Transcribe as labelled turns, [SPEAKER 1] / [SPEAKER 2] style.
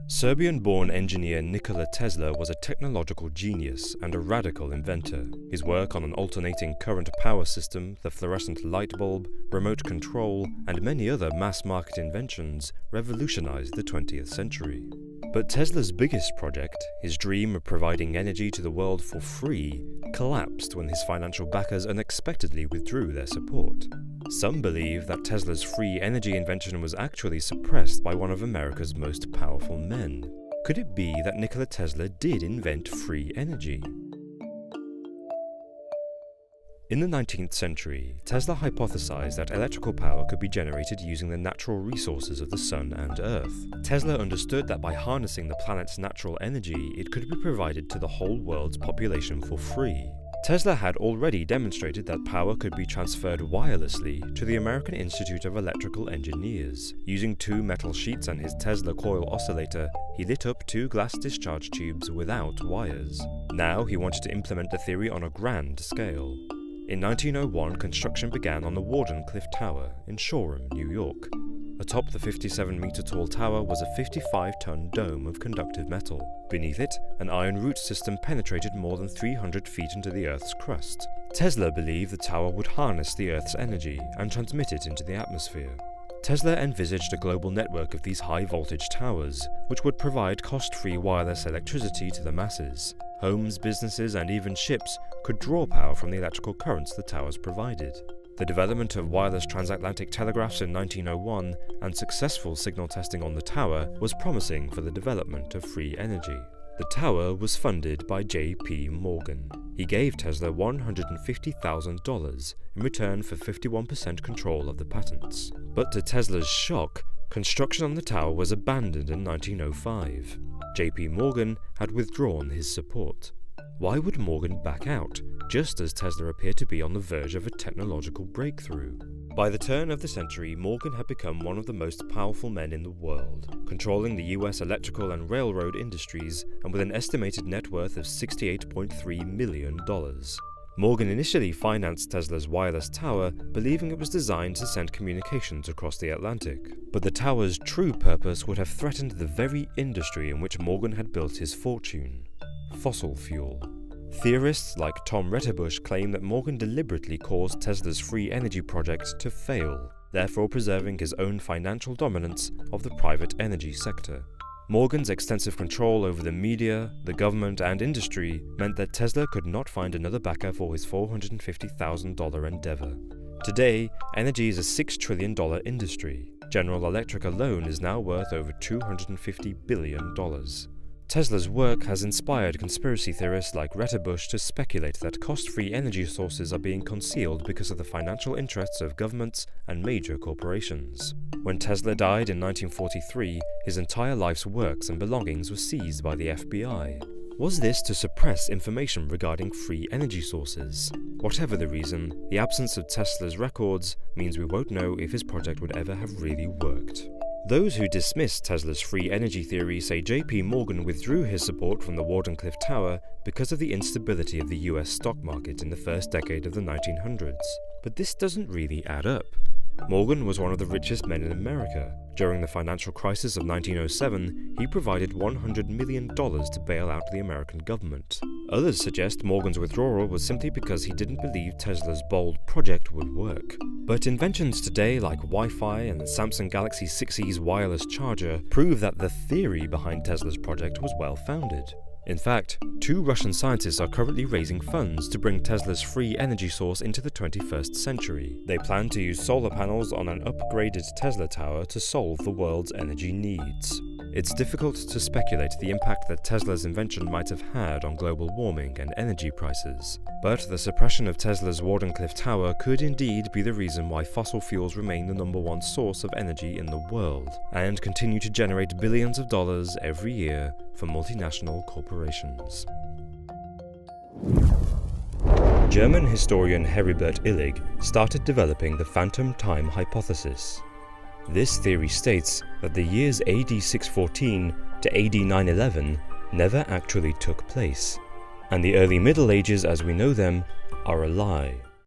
[SPEAKER 1] Serbian-born engineer Nikola Tesla was a technological genius and a radical inventor. His work on an alternating current power system, the fluorescent light bulb, remote control, and many other mass-market inventions revolutionized the 20th century. But Tesla's biggest project, his dream of providing energy to the world for free, collapsed when his financial backers unexpectedly withdrew their support. Some believe that Tesla's free energy invention was actually suppressed by one of America's most powerful men. Could it be that Nikola Tesla did invent free energy? In the 19th century, Tesla hypothesized that electrical power could be generated using the natural resources of the sun and earth. Tesla understood that by harnessing the planet's natural energy, it could be provided to the whole world's population for free. Tesla had already demonstrated that power could be transferred wirelessly to the American Institute of Electrical Engineers. Using 2 metal sheets and his Tesla coil oscillator, he lit up 2 glass discharge tubes without wires. Now he wanted to implement the theory on a grand scale. In 1901, construction began on the Wardenclyffe Tower in Shoreham, New York. Atop the 57-meter-tall tower was a 55-ton dome of conductive metal. Beneath it, an iron root system penetrated more than 300 feet into the Earth's crust. Tesla believed the tower would harness the Earth's energy and transmit it into the atmosphere. Tesla envisaged a global network of these high-voltage towers, which would provide cost-free wireless electricity to the masses. Homes, businesses, and even ships could draw power from the electrical currents the towers provided. The development of wireless transatlantic telegraphs in 1901 and successful signal testing on the tower was promising for the development of free energy. The tower was funded by J.P. Morgan. He gave Tesla $150,000 in return for 51% control of the patents. But to Tesla's shock, construction on the tower was abandoned in 1905. J.P. Morgan had withdrawn his support. Why would Morgan back out, just as Tesla appeared to be on the verge of a technological breakthrough? By the turn of the century, Morgan had become one of the most powerful men in the world, controlling the US electrical and railroad industries and with an estimated net worth of $68.3 million. Morgan initially financed Tesla's wireless tower, believing it was designed to send communications across the Atlantic. But the tower's true purpose would have threatened the very industry in which Morgan had built his fortune: fossil fuel. Theorists like Tom Retterbush claim that Morgan deliberately caused Tesla's free energy project to fail, therefore preserving his own financial dominance of the private energy sector. Morgan's extensive control over the media, the government, and industry meant that Tesla could not find another backer for his $450,000 endeavor. Today, energy is a $6 trillion industry. General Electric alone is now worth over $250 billion. Tesla's work has inspired conspiracy theorists like Retterbush to speculate that cost-free energy sources are being concealed because of the financial interests of governments and major corporations. When Tesla died in 1943, his entire life's works and belongings were seized by the FBI. Was this to suppress information regarding free energy sources? Whatever the reason, the absence of Tesla's records means we won't know if his project would ever have really worked. Those who dismiss Tesla's free energy theory say J.P. Morgan withdrew his support from the Wardenclyffe Tower because of the instability of the US stock market in the first decade of the 1900s. But this doesn't really add up. Morgan was one of the richest men in America. During the financial crisis of 1907, he provided $100 million to bail out the American government. Others suggest Morgan's withdrawal was simply because he didn't believe Tesla's bold project would work. But inventions today like Wi-Fi and the Samsung Galaxy 6E's wireless charger prove that the theory behind Tesla's project was well-founded. In fact, 2 Russian scientists are currently raising funds to bring Tesla's free energy source into the 21st century. They plan to use solar panels on an upgraded Tesla tower to solve the world's energy needs. It's difficult to speculate the impact that Tesla's invention might have had on global warming and energy prices. But the suppression of Tesla's Wardenclyffe Tower could indeed be the reason why fossil fuels remain the #1 source of energy in the world, and continue to generate billions of dollars every year for multinational corporations. German historian Heribert Illig started developing the phantom time hypothesis. This theory states that the years AD 614 to AD 911 never actually took place, and the early Middle Ages as we know them are a lie.